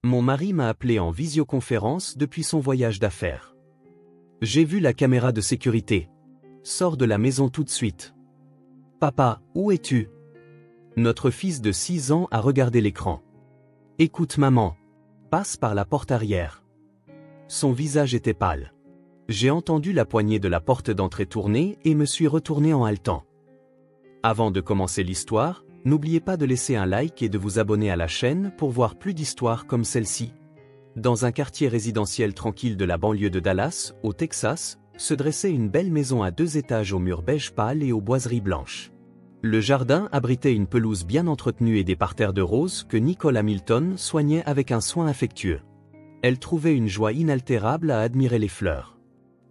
Mon mari m'a appelé en visioconférence depuis son voyage d'affaires. J'ai vu la caméra de sécurité. Sors de la maison tout de suite. Papa, où es-tu? Notre fils de 6 ans a regardé l'écran. Écoute maman. Passe par la porte arrière. Son visage était pâle. J'ai entendu la poignée de la porte d'entrée tourner et me suis retourné en haletant. Avant de commencer l'histoire, n'oubliez pas de laisser un like et de vous abonner à la chaîne pour voir plus d'histoires comme celle-ci. Dans un quartier résidentiel tranquille de la banlieue de Dallas, au Texas, se dressait une belle maison à 2 étages aux murs beige pâle et aux boiseries blanches. Le jardin abritait une pelouse bien entretenue et des parterres de roses que Nicole Hamilton soignait avec un soin affectueux. Elle trouvait une joie inaltérable à admirer les fleurs.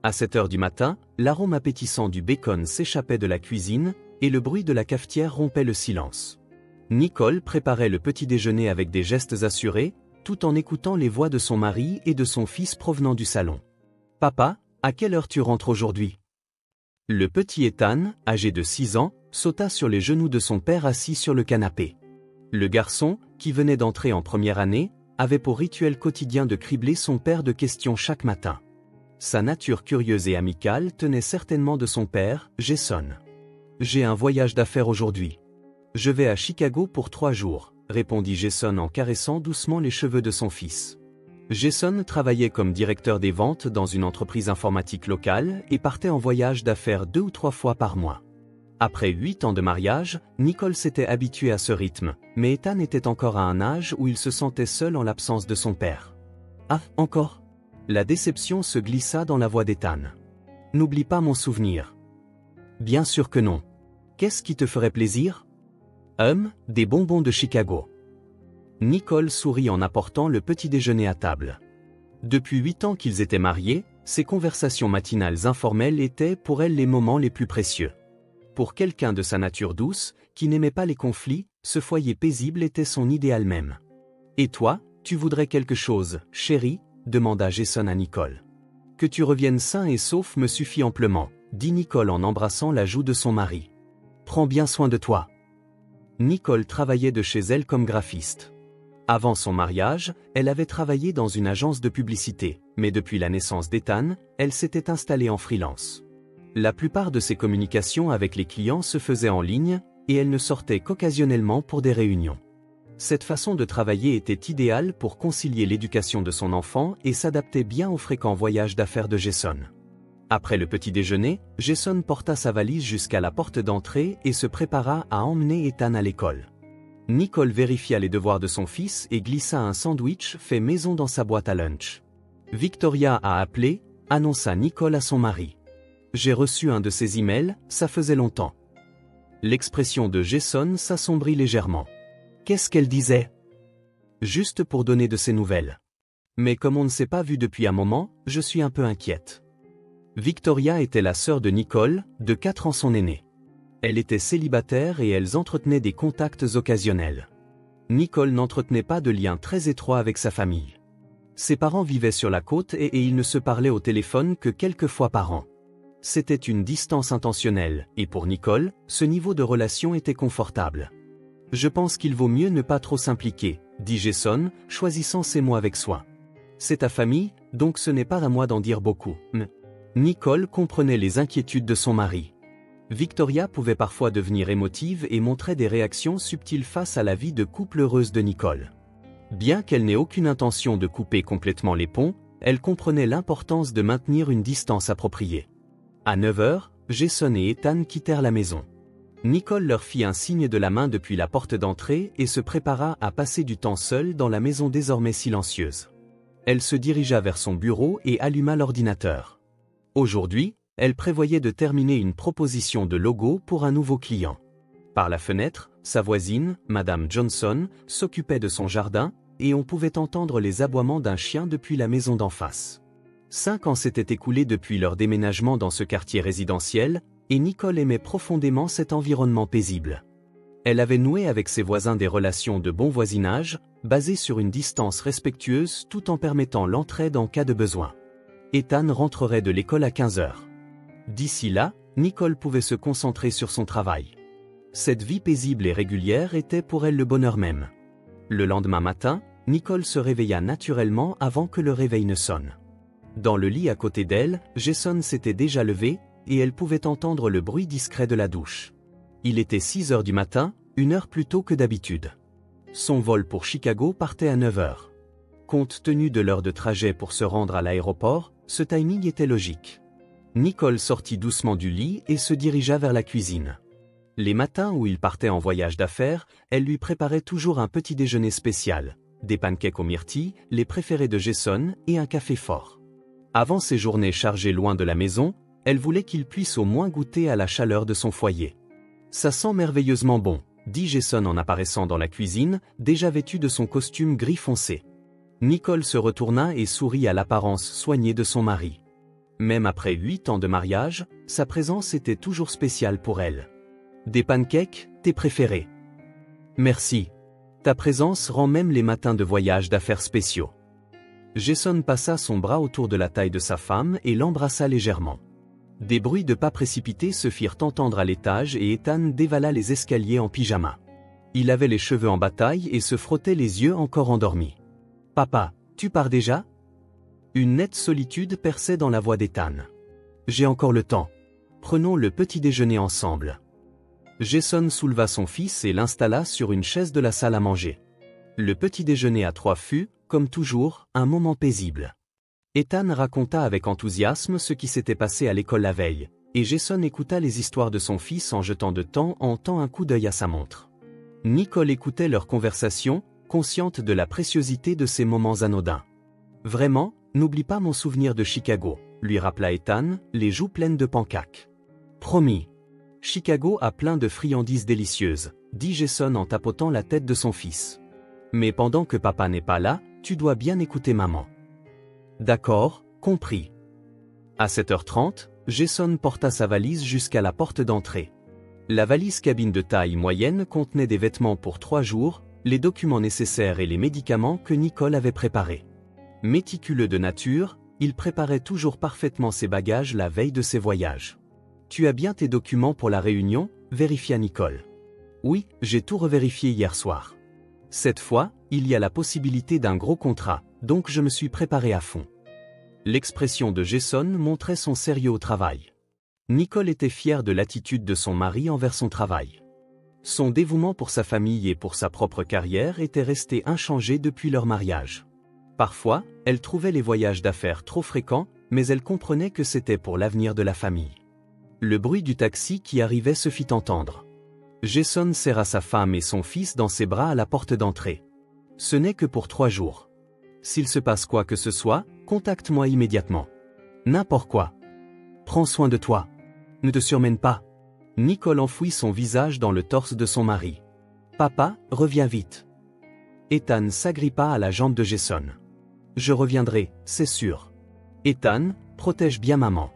À 7 heures du matin, l'arôme appétissant du bacon s'échappait de la cuisine, et le bruit de la cafetière rompait le silence. Nicole préparait le petit déjeuner avec des gestes assurés, tout en écoutant les voix de son mari et de son fils provenant du salon. « Papa, à quelle heure tu rentres aujourd'hui » Le petit Ethan, âgé de 6 ans, sauta sur les genoux de son père assis sur le canapé. Le garçon, qui venait d'entrer en première année, avait pour rituel quotidien de cribler son père de questions chaque matin. Sa nature curieuse et amicale tenait certainement de son père, Jason. « J'ai un voyage d'affaires aujourd'hui. Je vais à Chicago pour 3 jours, répondit Jason en caressant doucement les cheveux de son fils. Jason travaillait comme directeur des ventes dans une entreprise informatique locale et partait en voyage d'affaires 2 ou 3 fois par mois. Après 8 ans de mariage, Nicole s'était habituée à ce rythme, mais Ethan était encore à un âge où il se sentait seul en l'absence de son père. « Ah, encore ?» La déception se glissa dans la voix d'Ethan. « N'oublie pas mon souvenir. » « Bien sûr que non. Qu'est-ce qui te ferait plaisir ? » « Des bonbons de Chicago. » Nicole sourit en apportant le petit déjeuner à table. Depuis 8 ans qu'ils étaient mariés, ces conversations matinales informelles étaient pour elle les moments les plus précieux. Pour quelqu'un de sa nature douce, qui n'aimait pas les conflits, ce foyer paisible était son idéal même. « Et toi, tu voudrais quelque chose, chérie ?» demanda Jason à Nicole. « Que tu reviennes sain et sauf me suffit amplement, dit Nicole en embrassant la joue de son mari. « Prends bien soin de toi. » Nicole travaillait de chez elle comme graphiste. Avant son mariage, elle avait travaillé dans une agence de publicité, mais depuis la naissance d'Ethan, elle s'était installée en freelance. La plupart de ses communications avec les clients se faisaient en ligne, et elle ne sortait qu'occasionnellement pour des réunions. Cette façon de travailler était idéale pour concilier l'éducation de son enfant et s'adapter bien aux fréquents voyages d'affaires de Jason. Après le petit déjeuner, Jason porta sa valise jusqu'à la porte d'entrée et se prépara à emmener Ethan à l'école. Nicole vérifia les devoirs de son fils et glissa un sandwich fait maison dans sa boîte à lunch. Victoria a appelé, annonça Nicole à son mari. J'ai reçu un de ses emails, ça faisait longtemps. L'expression de Jason s'assombrit légèrement. Qu'est-ce qu'elle disait? Juste pour donner de ses nouvelles. Mais comme on ne s'est pas vu depuis un moment, je suis un peu inquiète. Victoria était la sœur de Nicole, de 4 ans son aînée. Elle était célibataire et elles entretenaient des contacts occasionnels. Nicole n'entretenait pas de lien très étroit avec sa famille. Ses parents vivaient sur la côte et ils ne se parlaient au téléphone que quelques fois par an. C'était une distance intentionnelle, et pour Nicole, ce niveau de relation était confortable. « Je pense qu'il vaut mieux ne pas trop s'impliquer, » dit Jason, choisissant ses mots avec soin. « C'est ta famille, donc ce n'est pas à moi d'en dire beaucoup. » Nicole comprenait les inquiétudes de son mari. Victoria pouvait parfois devenir émotive et montrait des réactions subtiles face à la vie de couple heureuse de Nicole. Bien qu'elle n'ait aucune intention de couper complètement les ponts, elle comprenait l'importance de maintenir une distance appropriée. À 9 heures, Jason et Ethan quittèrent la maison. Nicole leur fit un signe de la main depuis la porte d'entrée et se prépara à passer du temps seule dans la maison désormais silencieuse. Elle se dirigea vers son bureau et alluma l'ordinateur. Aujourd'hui, elle prévoyait de terminer une proposition de logo pour un nouveau client. Par la fenêtre, sa voisine, Madame Johnson, s'occupait de son jardin, et on pouvait entendre les aboiements d'un chien depuis la maison d'en face. 5 ans s'étaient écoulés depuis leur déménagement dans ce quartier résidentiel, et Nicole aimait profondément cet environnement paisible. Elle avait noué avec ses voisins des relations de bon voisinage, basées sur une distance respectueuse tout en permettant l'entraide en cas de besoin. Ethan rentrerait de l'école à 15 heures. D'ici là, Nicole pouvait se concentrer sur son travail. Cette vie paisible et régulière était pour elle le bonheur même. Le lendemain matin, Nicole se réveilla naturellement avant que le réveil ne sonne. Dans le lit à côté d'elle, Jason s'était déjà levé, et elle pouvait entendre le bruit discret de la douche. Il était 6 heures du matin, 1 heure plus tôt que d'habitude. Son vol pour Chicago partait à 9 heures. Compte tenu de l'heure de trajet pour se rendre à l'aéroport, ce timing était logique. Nicole sortit doucement du lit et se dirigea vers la cuisine. Les matins où il partait en voyage d'affaires, elle lui préparait toujours un petit déjeuner spécial, des pancakes aux myrtilles, les préférés de Jason, et un café fort. Avant ses journées chargées loin de la maison, elle voulait qu'il puisse au moins goûter à la chaleur de son foyer. « Ça sent merveilleusement bon », dit Jason en apparaissant dans la cuisine, déjà vêtu de son costume gris foncé. Nicole se retourna et sourit à l'apparence soignée de son mari. Même après 8 ans de mariage, sa présence était toujours spéciale pour elle. « Des pancakes, tes préférés. »« Merci. Ta présence rend même les matins de voyage d'affaires spéciaux. » Jason passa son bras autour de la taille de sa femme et l'embrassa légèrement. Des bruits de pas précipités se firent entendre à l'étage et Ethan dévala les escaliers en pyjama. Il avait les cheveux en bataille et se frottait les yeux encore endormis. « Papa, tu pars déjà ?» Une nette solitude perçait dans la voix d'Ethan. « J'ai encore le temps. Prenons le petit déjeuner ensemble. » Jason souleva son fils et l'installa sur une chaise de la salle à manger. Le petit déjeuner à 3 fut, comme toujours, un moment paisible. Ethan raconta avec enthousiasme ce qui s'était passé à l'école la veille, et Jason écouta les histoires de son fils en jetant de temps en temps un coup d'œil à sa montre. Nicole écoutait leur conversation, consciente de la préciosité de ces moments anodins. « Vraiment, n'oublie pas mon souvenir de Chicago, » lui rappela Ethan, les joues pleines de pancakes. « Promis. Chicago a plein de friandises délicieuses, » dit Jason en tapotant la tête de son fils. « Mais pendant que papa n'est pas là, tu dois bien écouter maman. » D'accord, compris. À 7h30, Jason porta sa valise jusqu'à la porte d'entrée. La valise cabine de taille moyenne contenait des vêtements pour 3 jours, les documents nécessaires et les médicaments que Nicole avait préparés. Méticuleux de nature, il préparait toujours parfaitement ses bagages la veille de ses voyages. « Tu as bien tes documents pour la réunion ?» vérifia Nicole. « Oui, j'ai tout revérifié hier soir. Cette fois, il y a la possibilité d'un gros contrat, donc je me suis préparé à fond. » L'expression de Jason montrait son sérieux au travail. Nicole était fière de l'attitude de son mari envers son travail. Son dévouement pour sa famille et pour sa propre carrière était resté inchangé depuis leur mariage. Parfois, elle trouvait les voyages d'affaires trop fréquents, mais elle comprenait que c'était pour l'avenir de la famille. Le bruit du taxi qui arrivait se fit entendre. Jason serra sa femme et son fils dans ses bras à la porte d'entrée. « Ce n'est que pour 3 jours. S'il se passe quoi que ce soit, contacte-moi immédiatement. N'importe quoi. Prends soin de toi. Ne te surmène pas. » Nicole enfouit son visage dans le torse de son mari. « Papa, reviens vite. » Ethan s'agrippa à la jambe de Jason. « Je reviendrai, c'est sûr. Ethan, protège bien maman. »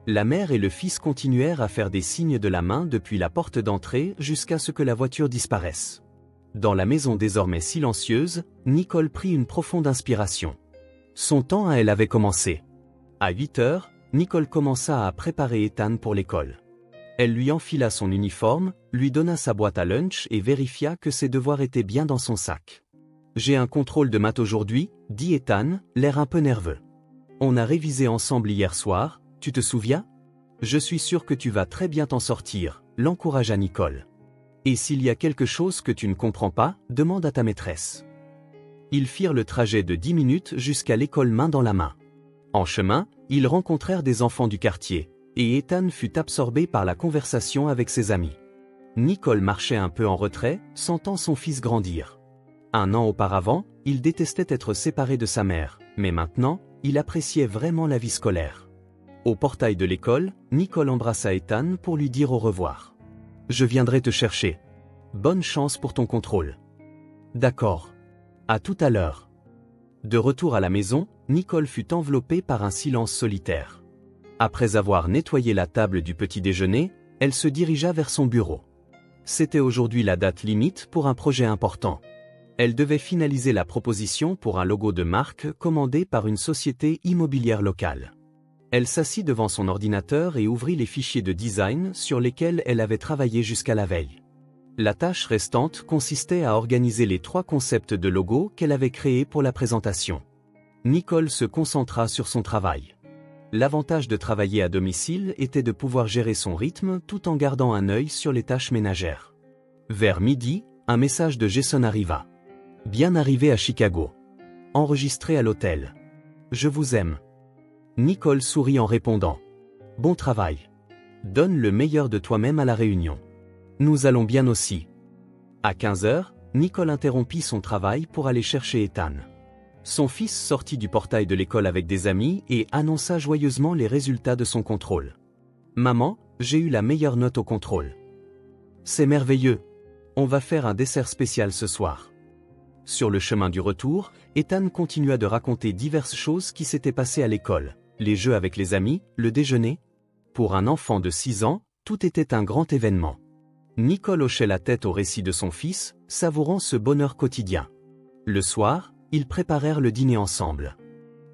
La mère et le fils continuèrent à faire des signes de la main depuis la porte d'entrée jusqu'à ce que la voiture disparaisse. Dans la maison désormais silencieuse, Nicole prit une profonde inspiration. Son temps à elle avait commencé. À 8 heures, Nicole commença à préparer Ethan pour l'école. Elle lui enfila son uniforme, lui donna sa boîte à lunch et vérifia que ses devoirs étaient bien dans son sac. « J'ai un contrôle de maths aujourd'hui, » dit Ethan, l'air un peu nerveux. « On a révisé ensemble hier soir, tu te souviens ? Je suis sûr que tu vas très bien t'en sortir, » l'encouragea Nicole. « Et s'il y a quelque chose que tu ne comprends pas, demande à ta maîtresse. » Ils firent le trajet de 10 minutes jusqu'à l'école main dans la main. En chemin, ils rencontrèrent des enfants du quartier, et Ethan fut absorbé par la conversation avec ses amis. Nicole marchait un peu en retrait, sentant son fils grandir. 1 an auparavant, il détestait être séparé de sa mère, mais maintenant, il appréciait vraiment la vie scolaire. Au portail de l'école, Nicole embrassa Ethan pour lui dire au revoir. « Je viendrai te chercher. Bonne chance pour ton contrôle. »« D'accord. À tout à l'heure. » De retour à la maison, Nicole fut enveloppée par un silence solitaire. Après avoir nettoyé la table du petit déjeuner, elle se dirigea vers son bureau. C'était aujourd'hui la date limite pour un projet important. Elle devait finaliser la proposition pour un logo de marque commandé par une société immobilière locale. Elle s'assit devant son ordinateur et ouvrit les fichiers de design sur lesquels elle avait travaillé jusqu'à la veille. La tâche restante consistait à organiser les 3 concepts de logo qu'elle avait créés pour la présentation. Nicole se concentra sur son travail. L'avantage de travailler à domicile était de pouvoir gérer son rythme tout en gardant un œil sur les tâches ménagères. Vers midi, un message de Jason arriva. Bien arrivé à Chicago. Enregistré à l'hôtel. Je vous aime. Nicole sourit en répondant. Bon travail. Donne le meilleur de toi-même à la réunion. Nous allons bien aussi. À 15h, Nicole interrompit son travail pour aller chercher Ethan. Son fils sortit du portail de l'école avec des amis et annonça joyeusement les résultats de son contrôle. Maman, j'ai eu la meilleure note au contrôle. C'est merveilleux. On va faire un dessert spécial ce soir. Sur le chemin du retour, Ethan continua de raconter diverses choses qui s'étaient passées à l'école. Les jeux avec les amis, le déjeuner. Pour un enfant de 6 ans, tout était un grand événement. Nicole hochait la tête au récit de son fils, savourant ce bonheur quotidien. Le soir, ils préparèrent le dîner ensemble.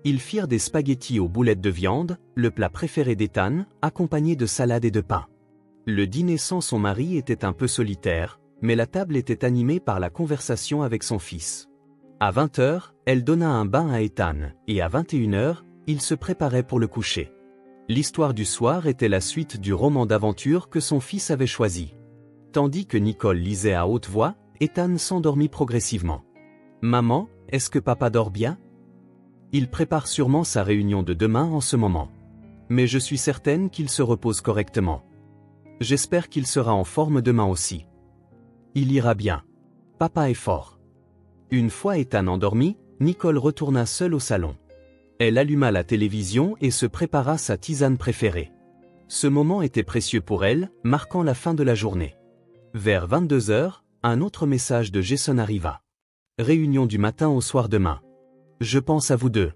Ils firent des spaghettis aux boulettes de viande, le plat préféré d'Ethan, accompagné de salade et de pain. Le dîner sans son mari était un peu solitaire, mais la table était animée par la conversation avec son fils. À 20h, elle donna un bain à Ethan, et à 21h, il se préparait pour le coucher. L'histoire du soir était la suite du roman d'aventure que son fils avait choisi. Tandis que Nicole lisait à haute voix, Ethan s'endormit progressivement. « Maman, est-ce que papa dort bien ? Il prépare sûrement sa réunion de demain en ce moment. Mais je suis certaine qu'il se repose correctement. J'espère qu'il sera en forme demain aussi. Il ira bien. Papa est fort. » Une fois Ethan endormi, Nicole retourna seule au salon. Elle alluma la télévision et se prépara sa tisane préférée. Ce moment était précieux pour elle, marquant la fin de la journée. Vers 22h, un autre message de Jason arriva. Réunion du matin au soir demain. Je pense à vous deux.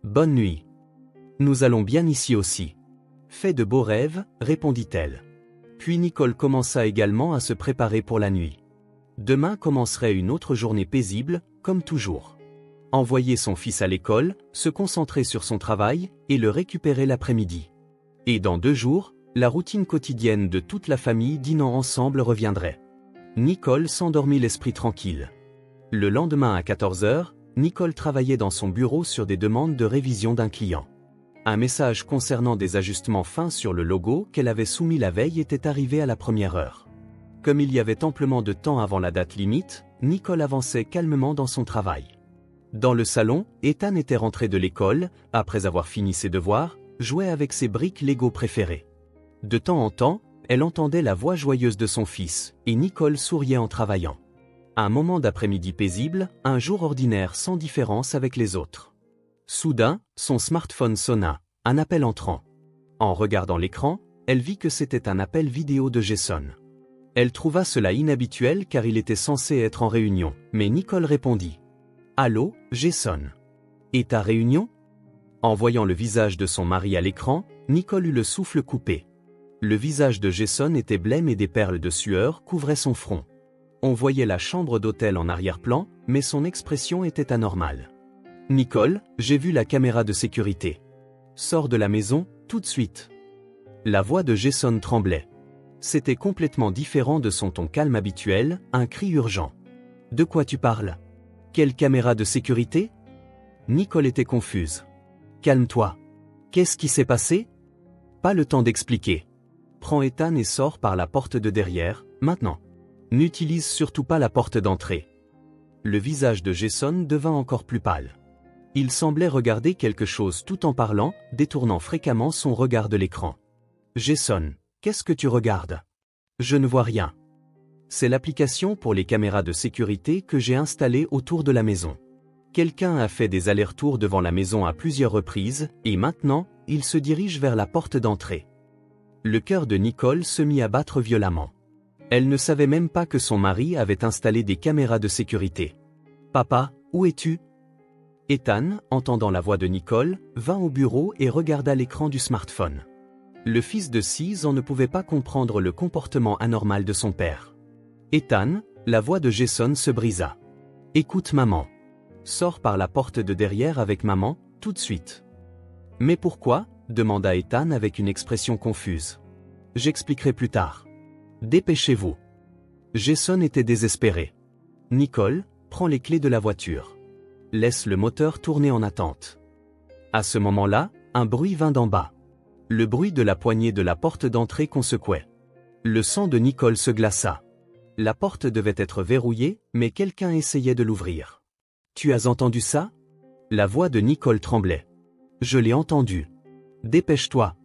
Bonne nuit. Nous allons bien ici aussi. Fais de beaux rêves, répondit-elle. Puis Nicole commença également à se préparer pour la nuit. Demain commencerait une autre journée paisible, comme toujours. Envoyer son fils à l'école, se concentrer sur son travail, et le récupérer l'après-midi. Et dans 2 jours, la routine quotidienne de toute la famille dînant ensemble reviendrait. Nicole s'endormit l'esprit tranquille. Le lendemain à 14h, Nicole travaillait dans son bureau sur des demandes de révision d'un client. Un message concernant des ajustements fins sur le logo qu'elle avait soumis la veille était arrivé à la première heure. Comme il y avait amplement de temps avant la date limite, Nicole avançait calmement dans son travail. Dans le salon, Ethan était rentré de l'école, après avoir fini ses devoirs, jouait avec ses briques Lego préférées. De temps en temps, elle entendait la voix joyeuse de son fils, et Nicole souriait en travaillant. Un moment d'après-midi paisible, un jour ordinaire sans différence avec les autres. Soudain, son smartphone sonna, un appel entrant. En regardant l'écran, elle vit que c'était un appel vidéo de Jason. Elle trouva cela inhabituel car il était censé être en réunion, mais Nicole répondit. « Allô, Jason. Et ta réunion ?» En voyant le visage de son mari à l'écran, Nicole eut le souffle coupé. Le visage de Jason était blême et des perles de sueur couvraient son front. On voyait la chambre d'hôtel en arrière-plan, mais son expression était anormale. « Nicole, j'ai vu la caméra de sécurité. Sors de la maison, tout de suite. » La voix de Jason tremblait. C'était complètement différent de son ton calme habituel, un cri urgent. « De quoi tu parles ? Quelle caméra de sécurité ?» Nicole était confuse. « Calme-toi. Qu'est-ce qui s'est passé ? » Pas le temps d'expliquer. Prends Ethan et sors par la porte de derrière, maintenant. N'utilise surtout pas la porte d'entrée. Le visage de Jason devint encore plus pâle. Il semblait regarder quelque chose tout en parlant, détournant fréquemment son regard de l'écran. « Jason, qu'est-ce que tu regardes ? Je ne vois rien. C'est l'application pour les caméras de sécurité que j'ai installée autour de la maison. Quelqu'un a fait des allers-retours devant la maison à plusieurs reprises, et maintenant, il se dirige vers la porte d'entrée. » Le cœur de Nicole se mit à battre violemment. Elle ne savait même pas que son mari avait installé des caméras de sécurité. « Papa, où es-tu » Ethan, entendant la voix de Nicole, vint au bureau et regarda l'écran du smartphone. Le fils de 6 ans ne pouvait pas comprendre le comportement anormal de son père. « Ethan » la voix de Jason se brisa. « Écoute maman. Sors par la porte de derrière avec maman, tout de suite. »« Mais pourquoi ?» demanda Ethan avec une expression confuse. « J'expliquerai plus tard. Dépêchez-vous. » Jason était désespéré. Nicole, prends les clés de la voiture. Laisse le moteur tourner en attente. À ce moment-là, un bruit vint d'en bas. Le bruit de la poignée de la porte d'entrée qu'on secouait. Le sang de Nicole se glaça. La porte devait être verrouillée, mais quelqu'un essayait de l'ouvrir. Tu as entendu ça? La voix de Nicole tremblait. Je l'ai entendu. Dépêche-toi.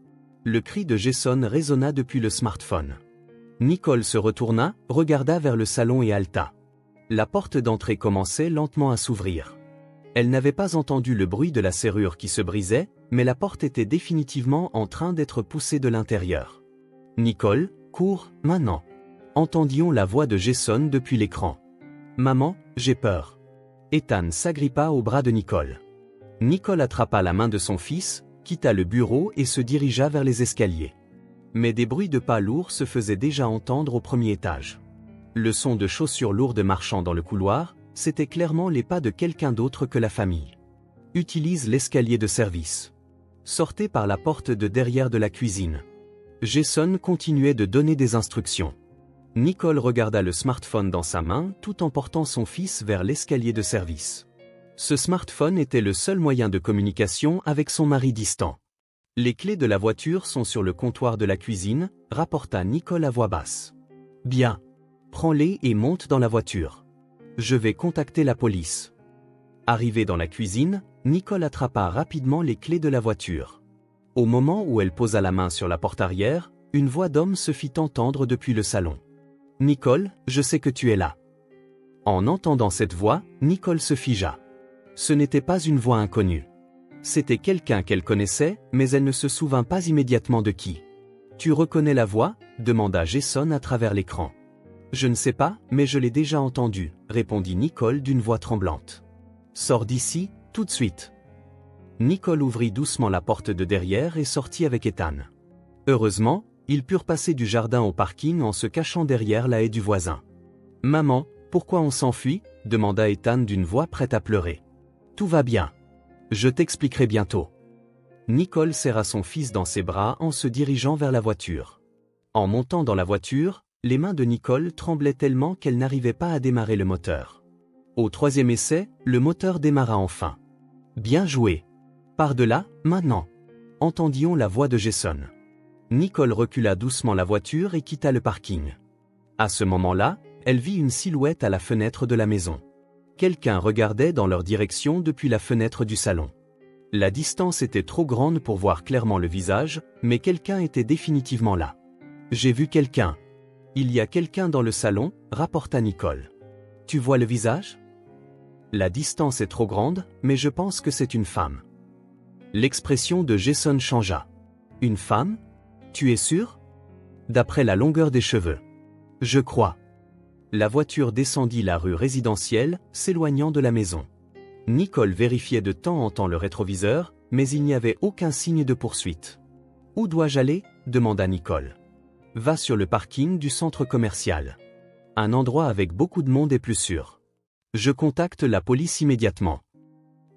Le cri de Jason résonna depuis le smartphone. Nicole se retourna, regarda vers le salon et halta. La porte d'entrée commençait lentement à s'ouvrir. Elle n'avait pas entendu le bruit de la serrure qui se brisait, mais la porte était définitivement en train d'être poussée de l'intérieur. Nicole, cours, maintenant. Entendions la voix de Jason depuis l'écran. Maman, j'ai peur. Ethan s'agrippa au bras de Nicole. Nicole attrapa la main de son fils, quitta le bureau et se dirigea vers les escaliers. Mais des bruits de pas lourds se faisaient déjà entendre au premier étage. Le son de chaussures lourdes marchant dans le couloir, c'était clairement les pas de quelqu'un d'autre que la famille. Utilise l'escalier de service. Sortez par la porte de derrière de la cuisine. Jason continuait de donner des instructions. Nicole regarda le smartphone dans sa main tout en portant son fils vers l'escalier de service. Ce smartphone était le seul moyen de communication avec son mari distant. Les clés de la voiture sont sur le comptoir de la cuisine, rapporta Nicole à voix basse. Bien. Prends-les et monte dans la voiture. Je vais contacter la police. Arrivée dans la cuisine, Nicole attrapa rapidement les clés de la voiture. Au moment où elle posa la main sur la porte arrière, une voix d'homme se fit entendre depuis le salon. Nicole, je sais que tu es là. En entendant cette voix, Nicole se figea. Ce n'était pas une voix inconnue. C'était quelqu'un qu'elle connaissait, mais elle ne se souvint pas immédiatement de qui. Tu reconnais la voix? Demanda Jason à travers l'écran. Je ne sais pas, mais je l'ai déjà entendu, répondit Nicole d'une voix tremblante. Sors d'ici, tout de suite. Nicole ouvrit doucement la porte de derrière et sortit avec Ethan. Heureusement, ils purent passer du jardin au parking en se cachant derrière la haie du voisin. Maman, pourquoi on s'enfuit? Demanda Ethan d'une voix prête à pleurer. Tout va bien. Je t'expliquerai bientôt. Nicole serra son fils dans ses bras en se dirigeant vers la voiture. En montant dans la voiture, les mains de Nicole tremblaient tellement qu'elle n'arrivait pas à démarrer le moteur. Au troisième essai, le moteur démarra enfin. Bien joué. Par-delà, maintenant. Entendions la voix de Jason. Nicole recula doucement la voiture et quitta le parking. À ce moment-là, elle vit une silhouette à la fenêtre de la maison. Quelqu'un regardait dans leur direction depuis la fenêtre du salon. La distance était trop grande pour voir clairement le visage, mais quelqu'un était définitivement là. J'ai vu quelqu'un. Il y a quelqu'un dans le salon, rapporta Nicole. Tu vois le visage? La distance est trop grande, mais je pense que c'est une femme. L'expression de Jason changea. Une femme? Tu es sûr? D'après la longueur des cheveux. Je crois. La voiture descendit la rue résidentielle, s'éloignant de la maison. Nicole vérifiait de temps en temps le rétroviseur, mais il n'y avait aucun signe de poursuite. Où dois-je aller? Demanda Nicole. Va sur le parking du centre commercial. Un endroit avec beaucoup de monde est plus sûr. Je contacte la police immédiatement.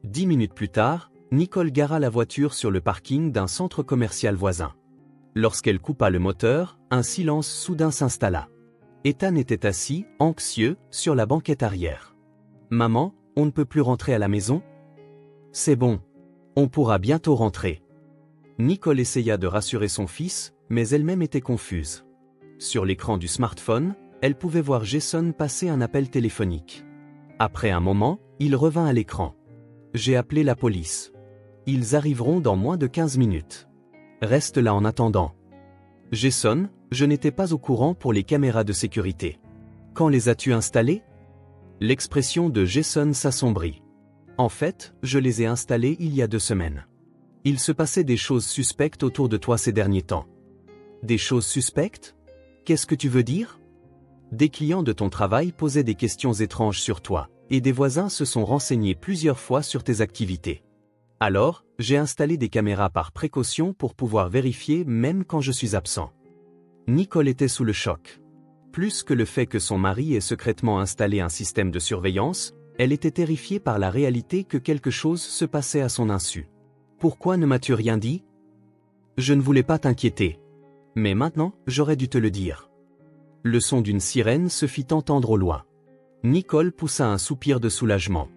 10 minutes plus tard, Nicole gara la voiture sur le parking d'un centre commercial voisin. Lorsqu'elle coupa le moteur, un silence soudain s'installa. Ethan était assis, anxieux, sur la banquette arrière. Maman, on ne peut plus rentrer à la maison? C'est bon. On pourra bientôt rentrer. Nicole essaya de rassurer son fils, mais elle-même était confuse. Sur l'écran du smartphone, elle pouvait voir Jason passer un appel téléphonique. Après un moment, il revint à l'écran. J'ai appelé la police. Ils arriveront dans moins de 15 minutes. Reste là en attendant. Jason, je n'étais pas au courant pour les caméras de sécurité. Quand les as-tu installées? L'expression de Jason s'assombrit. En fait, je les ai installées il y a 2 semaines. Il se passait des choses suspectes autour de toi ces derniers temps. Des choses suspectes? Qu'est-ce que tu veux dire? Des clients de ton travail posaient des questions étranges sur toi, et des voisins se sont renseignés plusieurs fois sur tes activités. Alors, j'ai installé des caméras par précaution pour pouvoir vérifier même quand je suis absent. Nicole était sous le choc. Plus que le fait que son mari ait secrètement installé un système de surveillance, elle était terrifiée par la réalité que quelque chose se passait à son insu. Pourquoi ne m'as-tu rien dit? Je ne voulais pas t'inquiéter. Mais maintenant, j'aurais dû te le dire. Le son d'une sirène se fit entendre au loin. Nicole poussa un soupir de soulagement.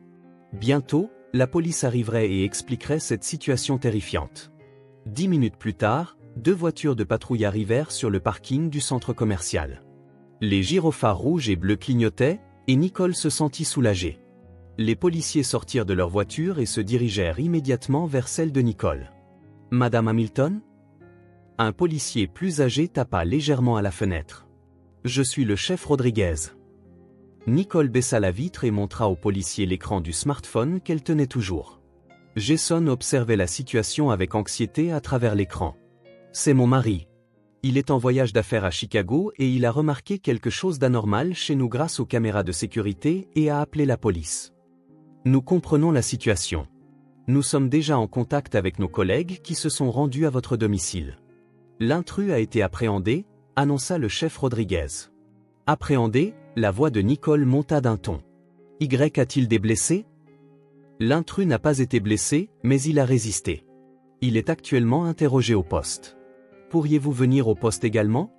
Bientôt, la police arriverait et expliquerait cette situation terrifiante. 10 minutes plus tard, 2 voitures de patrouille arrivèrent sur le parking du centre commercial. Les gyrophares rouges et bleus clignotaient, et Nicole se sentit soulagée. Les policiers sortirent de leur voiture et se dirigèrent immédiatement vers celle de Nicole. « Madame Hamilton ?» Un policier plus âgé tapa légèrement à la fenêtre. « Je suis le chef Rodriguez. » Nicole baissa la vitre et montra au policier l'écran du smartphone qu'elle tenait toujours. Jason observait la situation avec anxiété à travers l'écran. « C'est mon mari. Il est en voyage d'affaires à Chicago et il a remarqué quelque chose d'anormal chez nous grâce aux caméras de sécurité et a appelé la police. Nous comprenons la situation. Nous sommes déjà en contact avec nos collègues qui se sont rendus à votre domicile. L'intrus a été appréhendé, annonça le chef Rodriguez. Appréhendé, la voix de Nicole monta d'un ton. Y a-t-il des blessés? L'intrus n'a pas été blessé, mais il a résisté. Il est actuellement interrogé au poste. Pourriez-vous venir au poste également?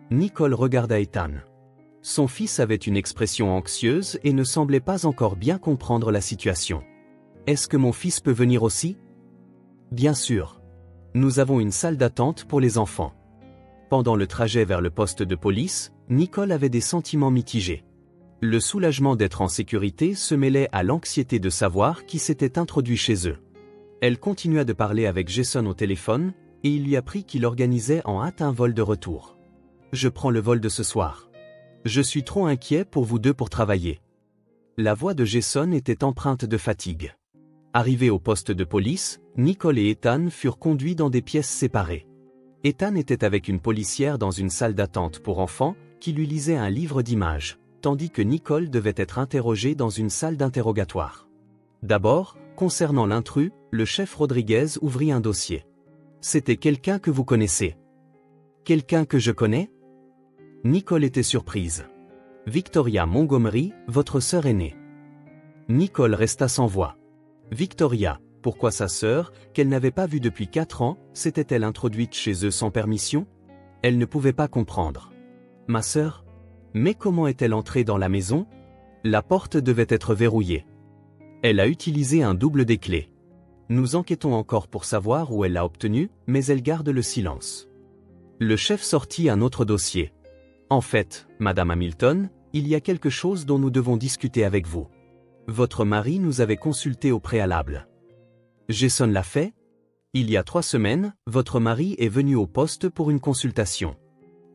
Nicole regarda Ethan. Son fils avait une expression anxieuse et ne semblait pas encore bien comprendre la situation. Est-ce que mon fils peut venir aussi? Bien sûr. Nous avons une salle d'attente pour les enfants. Pendant le trajet vers le poste de police, Nicole avait des sentiments mitigés. Le soulagement d'être en sécurité se mêlait à l'anxiété de savoir qui s'était introduit chez eux. Elle continua de parler avec Jason au téléphone, et il lui apprit qu'il organisait en hâte un vol de retour. « Je prends le vol de ce soir. Je suis trop inquiet pour vous deux pour travailler. » La voix de Jason était empreinte de fatigue. Arrivés au poste de police, Nicole et Ethan furent conduits dans des pièces séparées. Ethan était avec une policière dans une salle d'attente pour enfants, qui lui lisait un livre d'images, tandis que Nicole devait être interrogée dans une salle d'interrogatoire. D'abord, concernant l'intrus, le chef Rodriguez ouvrit un dossier. « C'était quelqu'un que vous connaissez. »« Quelqu'un que je connais ?» Nicole était surprise. « Victoria Montgomery, votre sœur aînée. » Nicole resta sans voix. Victoria, pourquoi sa sœur, qu'elle n'avait pas vue depuis 4 ans, s'était-elle introduite chez eux sans permission? Elle ne pouvait pas comprendre. « Ma sœur? Mais comment est-elle entrée dans la maison? La porte devait être verrouillée. Elle a utilisé un double des clés. Nous enquêtons encore pour savoir où elle l'a obtenu, mais elle garde le silence. » Le chef sortit un autre dossier. « En fait, Madame Hamilton, il y a quelque chose dont nous devons discuter avec vous. Votre mari nous avait consulté au préalable. » Jason l'a fait? Il y a 3 semaines, votre mari est venu au poste pour une consultation.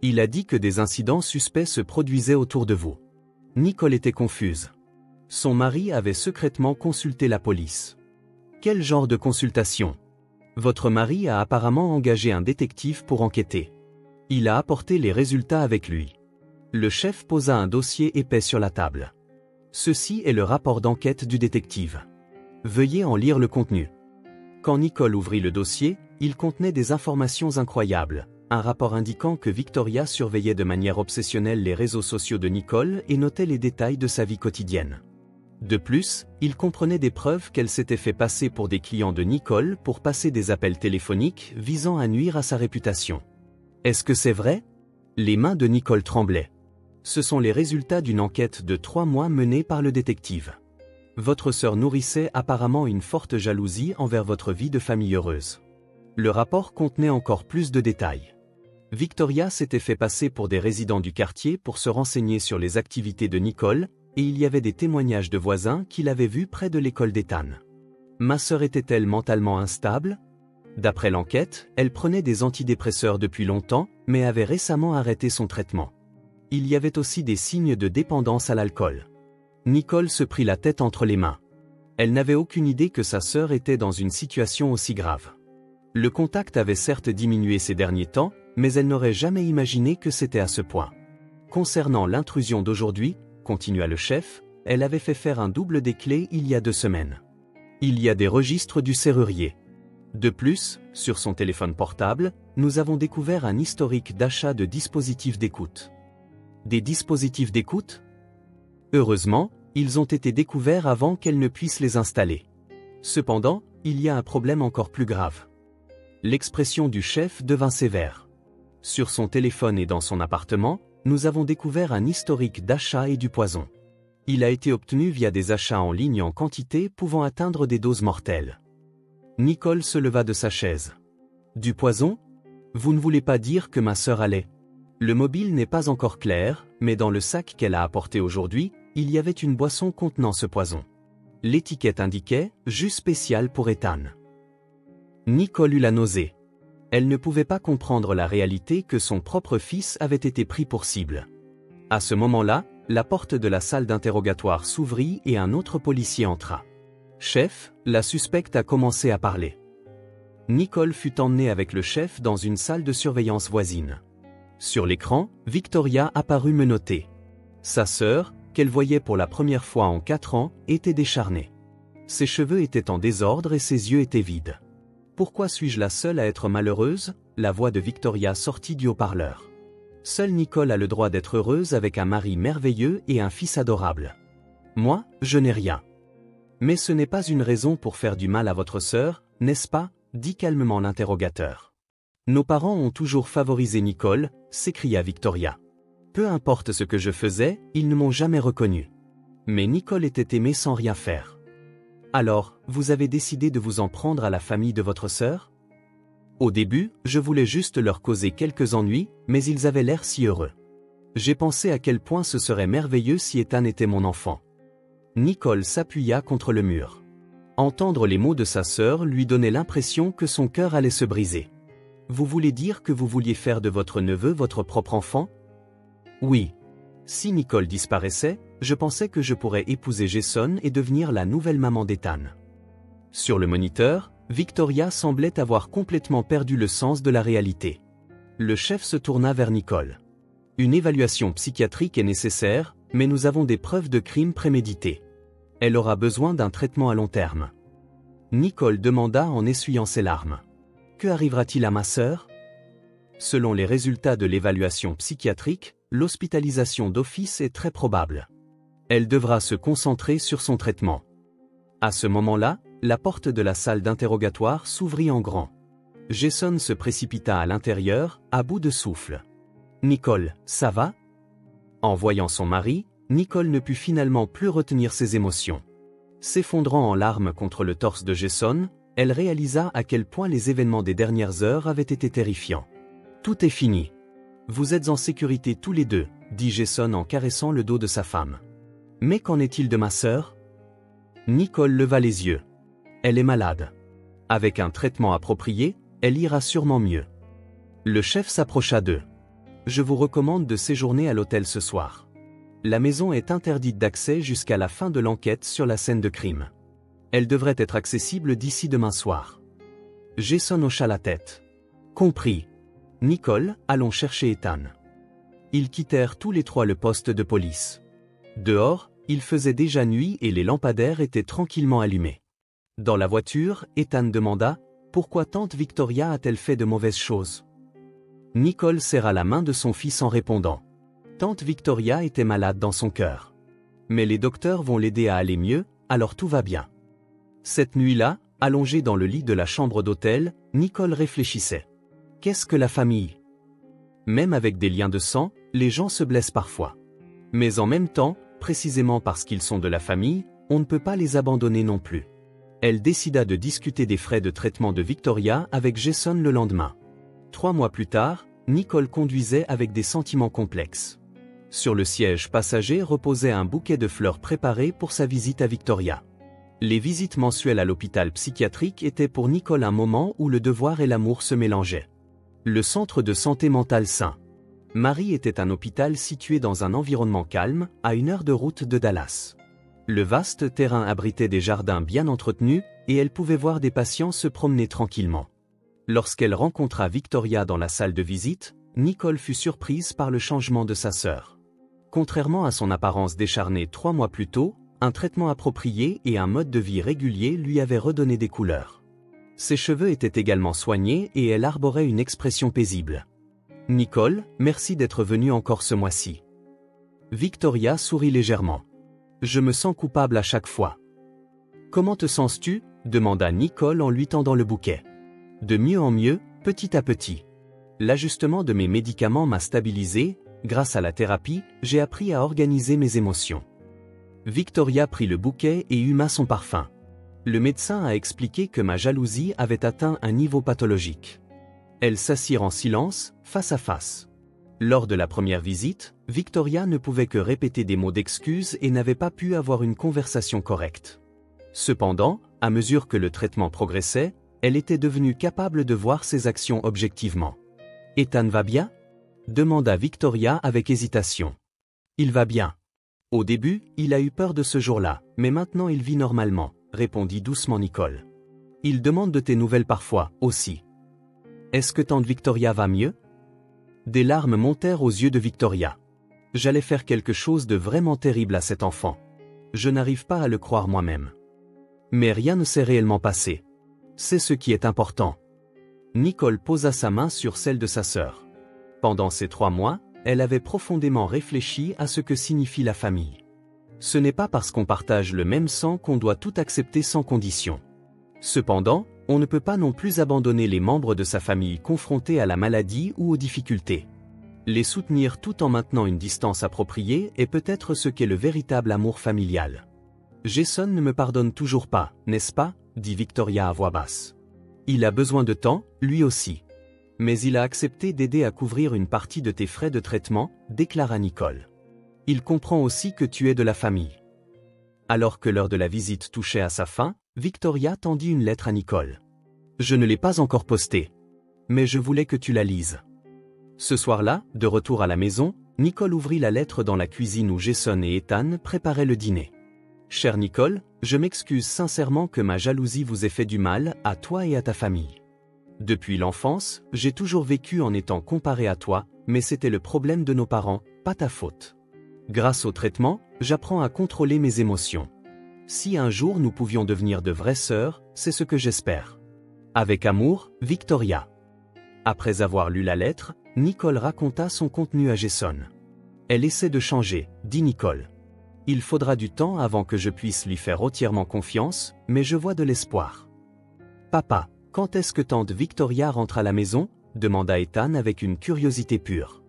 Il a dit que des incidents suspects se produisaient autour de vous. Nicole était confuse. Son mari avait secrètement consulté la police. Quel genre de consultation? Votre mari a apparemment engagé un détective pour enquêter. Il a apporté les résultats avec lui. Le chef posa un dossier épais sur la table. Ceci est le rapport d'enquête du détective. Veuillez en lire le contenu. Quand Nicole ouvrit le dossier, il contenait des informations incroyables. Un rapport indiquant que Victoria surveillait de manière obsessionnelle les réseaux sociaux de Nicole et notait les détails de sa vie quotidienne. De plus, il comprenait des preuves qu'elle s'était fait passer pour des clients de Nicole pour passer des appels téléphoniques visant à nuire à sa réputation. Est-ce que c'est vrai? Les mains de Nicole tremblaient. Ce sont les résultats d'une enquête de 3 mois menée par le détective. Votre sœur nourrissait apparemment une forte jalousie envers votre vie de famille heureuse. Le rapport contenait encore plus de détails. Victoria s'était fait passer pour des résidents du quartier pour se renseigner sur les activités de Nicole, et il y avait des témoignages de voisins qui l'avaient vue près de l'école d'Ethan. Ma sœur était-elle mentalement instable? D'après l'enquête, elle prenait des antidépresseurs depuis longtemps, mais avait récemment arrêté son traitement. Il y avait aussi des signes de dépendance à l'alcool. Nicole se prit la tête entre les mains. Elle n'avait aucune idée que sa sœur était dans une situation aussi grave. Le contact avait certes diminué ces derniers temps, mais elle n'aurait jamais imaginé que c'était à ce point. Concernant l'intrusion d'aujourd'hui, continua le chef, elle avait fait faire un double des clés il y a 2 semaines. Il y a des registres du serrurier. De plus, sur son téléphone portable, nous avons découvert un historique d'achat de dispositifs d'écoute. Des dispositifs d'écoute? Heureusement, ils ont été découverts avant qu'elle ne puisse les installer. Cependant, il y a un problème encore plus grave. L'expression du chef devint sévère. Sur son téléphone et dans son appartement, nous avons découvert un historique d'achat et du poison. Il a été obtenu via des achats en ligne en quantité pouvant atteindre des doses mortelles. Nicole se leva de sa chaise. Du poison? Vous ne voulez pas dire que ma sœur allait? Le mobile n'est pas encore clair, mais dans le sac qu'elle a apporté aujourd'hui, il y avait une boisson contenant ce poison. L'étiquette indiquait « jus spécial pour Ethan ». Nicole eut la nausée. Elle ne pouvait pas comprendre la réalité que son propre fils avait été pris pour cible. À ce moment-là, la porte de la salle d'interrogatoire s'ouvrit et un autre policier entra. « Chef, la suspecte a commencé à parler. » Nicole fut emmenée avec le chef dans une salle de surveillance voisine. Sur l'écran, Victoria apparut menottée. Sa sœur, qu'elle voyait pour la première fois en 4 ans, était décharnée. Ses cheveux étaient en désordre et ses yeux étaient vides. « Pourquoi suis-je la seule à être malheureuse ?» La voix de Victoria sortit du haut-parleur. Seule Nicole a le droit d'être heureuse avec un mari merveilleux et un fils adorable. Moi, je n'ai rien. Mais ce n'est pas une raison pour faire du mal à votre sœur, n'est-ce pas? Dit calmement l'interrogateur. Nos parents ont toujours favorisé Nicole, s'écria Victoria. Peu importe ce que je faisais, ils ne m'ont jamais reconnu. Mais Nicole était aimée sans rien faire. Alors, vous avez décidé de vous en prendre à la famille de votre sœur? Au début, je voulais juste leur causer quelques ennuis, mais ils avaient l'air si heureux. J'ai pensé à quel point ce serait merveilleux si Ethan était mon enfant. Nicole s'appuya contre le mur. Entendre les mots de sa sœur lui donnait l'impression que son cœur allait se briser. Vous voulez dire que vous vouliez faire de votre neveu votre propre enfant? Oui. Si Nicole disparaissait, je pensais que je pourrais épouser Jason et devenir la nouvelle maman d'Ethan. Sur le moniteur, Victoria semblait avoir complètement perdu le sens de la réalité. Le chef se tourna vers Nicole. Une évaluation psychiatrique est nécessaire, mais nous avons des preuves de crime prémédité. Elle aura besoin d'un traitement à long terme. Nicole demanda en essuyant ses larmes. Que arrivera-t-il à ma sœur? Selon les résultats de l'évaluation psychiatrique, l'hospitalisation d'office est très probable. Elle devra se concentrer sur son traitement. À ce moment-là, la porte de la salle d'interrogatoire s'ouvrit en grand. Jason se précipita à l'intérieur, à bout de souffle. « Nicole, ça va ?» En voyant son mari, Nicole ne put finalement plus retenir ses émotions. S'effondrant en larmes contre le torse de Jason, elle réalisa à quel point les événements des dernières heures avaient été terrifiants. « Tout est fini. Vous êtes en sécurité tous les deux, » dit Jason en caressant le dos de sa femme. « Mais qu'en est-il de ma sœur ?» Nicole leva les yeux. Elle est malade. Avec un traitement approprié, elle ira sûrement mieux. Le chef s'approcha d'eux. Je vous recommande de séjourner à l'hôtel ce soir. La maison est interdite d'accès jusqu'à la fin de l'enquête sur la scène de crime. Elle devrait être accessible d'ici demain soir. Jason hocha la tête. Compris. Nicole, allons chercher Ethan. Ils quittèrent tous les trois le poste de police. Dehors, il faisait déjà nuit et les lampadaires étaient tranquillement allumés. Dans la voiture, Ethan demanda « Pourquoi tante Victoria a-t-elle fait de mauvaises choses ?» Nicole serra la main de son fils en répondant « Tante Victoria était malade dans son cœur. Mais les docteurs vont l'aider à aller mieux, alors tout va bien. » Cette nuit-là, allongée dans le lit de la chambre d'hôtel, Nicole réfléchissait. Qu'est-ce que la famille? Même avec des liens de sang, les gens se blessent parfois. Mais en même temps, précisément parce qu'ils sont de la famille, on ne peut pas les abandonner non plus. Elle décida de discuter des frais de traitement de Victoria avec Jason le lendemain. 3 mois plus tard, Nicole conduisait avec des sentiments complexes. Sur le siège passager reposait un bouquet de fleurs préparé pour sa visite à Victoria. Les visites mensuelles à l'hôpital psychiatrique étaient pour Nicole un moment où le devoir et l'amour se mélangeaient. Le centre de santé mentale sain. Marie était un hôpital situé dans un environnement calme, à 1 heure de route de Dallas. Le vaste terrain abritait des jardins bien entretenus, et elle pouvait voir des patients se promener tranquillement. Lorsqu'elle rencontra Victoria dans la salle de visite, Nicole fut surprise par le changement de sa sœur. Contrairement à son apparence décharnée 3 mois plus tôt, un traitement approprié et un mode de vie régulier lui avaient redonné des couleurs. Ses cheveux étaient également soignés et elle arborait une expression paisible. « Nicole, merci d'être venue encore ce mois-ci. » Victoria sourit légèrement. « Je me sens coupable à chaque fois. »« Comment te sens-tu » demanda Nicole en lui tendant le bouquet. « De mieux en mieux, petit à petit. L'ajustement de mes médicaments m'a stabilisé, Grâce à la thérapie, j'ai appris à organiser mes émotions. Victoria prit le bouquet et huma son parfum. Le médecin a expliqué que ma jalousie avait atteint un niveau pathologique. Elles s'assirent en silence, face à face. Lors de la première visite, Victoria ne pouvait que répéter des mots d'excuses et n'avait pas pu avoir une conversation correcte. Cependant, à mesure que le traitement progressait, elle était devenue capable de voir ses actions objectivement. « Ethan va bien ?» demanda Victoria avec hésitation. « Il va bien. Au début, il a eu peur de ce jour-là, mais maintenant il vit normalement, » répondit doucement Nicole. « Il demande de tes nouvelles parfois, aussi. Est-ce que tante Victoria va mieux ?» Des larmes montèrent aux yeux de Victoria. « J'allais faire quelque chose de vraiment terrible à cet enfant. Je n'arrive pas à le croire moi-même. Mais rien ne s'est réellement passé. C'est ce qui est important. » Nicole posa sa main sur celle de sa sœur. Pendant ces 3 mois, elle avait profondément réfléchi à ce que signifie la famille. Ce n'est pas parce qu'on partage le même sang qu'on doit tout accepter sans condition. Cependant, on ne peut pas non plus abandonner les membres de sa famille confrontés à la maladie ou aux difficultés. Les soutenir tout en maintenant une distance appropriée est peut-être ce qu'est le véritable amour familial. « Jason ne me pardonne toujours pas, n'est-ce pas ?» dit Victoria à voix basse. « Il a besoin de temps, lui aussi. Mais il a accepté d'aider à couvrir une partie de tes frais de traitement, » déclara Nicole. « Il comprend aussi que tu es de la famille. » Alors que l'heure de la visite touchait à sa fin, Victoria tendit une lettre à Nicole. « Je ne l'ai pas encore postée. Mais je voulais que tu la lises. » Ce soir-là, de retour à la maison, Nicole ouvrit la lettre dans la cuisine où Jason et Ethan préparaient le dîner. « Chère Nicole, je m'excuse sincèrement que ma jalousie vous ait fait du mal, à toi et à ta famille. Depuis l'enfance, j'ai toujours vécu en étant comparé à toi, mais c'était le problème de nos parents, pas ta faute. Grâce au traitement, j'apprends à contrôler mes émotions. Si un jour nous pouvions devenir de vraies sœurs, c'est ce que j'espère. Avec amour, Victoria. » Après avoir lu la lettre, Nicole raconta son contenu à Jason. « Elle essaie de changer, » dit Nicole. « Il faudra du temps avant que je puisse lui faire entièrement confiance, mais je vois de l'espoir. »« Papa, quand est-ce que tante Victoria rentre à la maison ?» demanda Ethan avec une curiosité pure.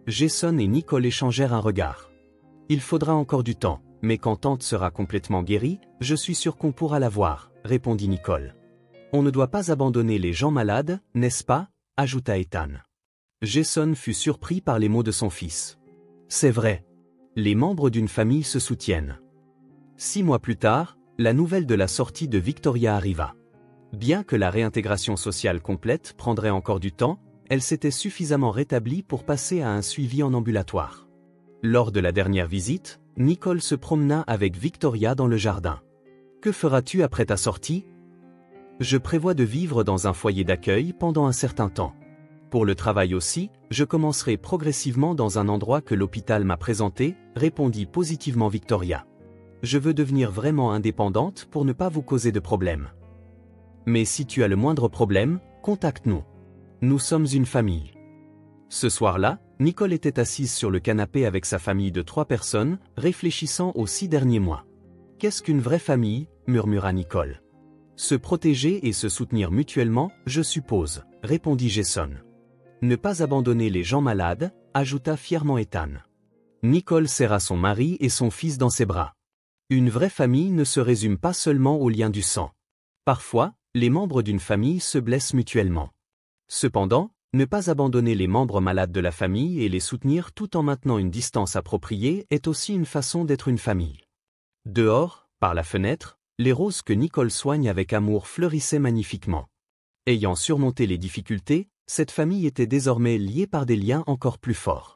Jason et Nicole échangèrent un regard. « Il faudra encore du temps, mais quand tante sera complètement guérie, je suis sûr qu'on pourra la voir, » répondit Nicole. « On ne doit pas abandonner les gens malades, n'est-ce pas ?» ajouta Ethan. Jason fut surpris par les mots de son fils. « C'est vrai. Les membres d'une famille se soutiennent. » 6 mois plus tard, la nouvelle de la sortie de Victoria arriva. Bien que la réintégration sociale complète prendrait encore du temps, elle s'était suffisamment rétablie pour passer à un suivi en ambulatoire. Lors de la dernière visite, Nicole se promena avec Victoria dans le jardin. « Que feras-tu après ta sortie ? » « Je prévois de vivre dans un foyer d'accueil pendant un certain temps. Pour le travail aussi, je commencerai progressivement dans un endroit que l'hôpital m'a présenté, » répondit positivement Victoria. « Je veux devenir vraiment indépendante pour ne pas vous causer de problèmes. Mais si tu as le moindre problème, contacte-nous. Nous sommes une famille. » Ce soir-là, Nicole était assise sur le canapé avec sa famille de 3 personnes, réfléchissant aux 6 derniers mois. « Qu'est-ce qu'une vraie famille ?» murmura Nicole. « Se protéger et se soutenir mutuellement, je suppose, » répondit Jason. « Ne pas abandonner les gens malades, » ajouta fièrement Ethan. Nicole serra son mari et son fils dans ses bras. Une vraie famille ne se résume pas seulement aux liens du sang. Parfois, les membres d'une famille se blessent mutuellement. Cependant, ne pas abandonner les membres malades de la famille et les soutenir tout en maintenant une distance appropriée est aussi une façon d'être une famille. Dehors, par la fenêtre, les roses que Nicole soigne avec amour fleurissaient magnifiquement. Ayant surmonté les difficultés, cette famille était désormais liée par des liens encore plus forts.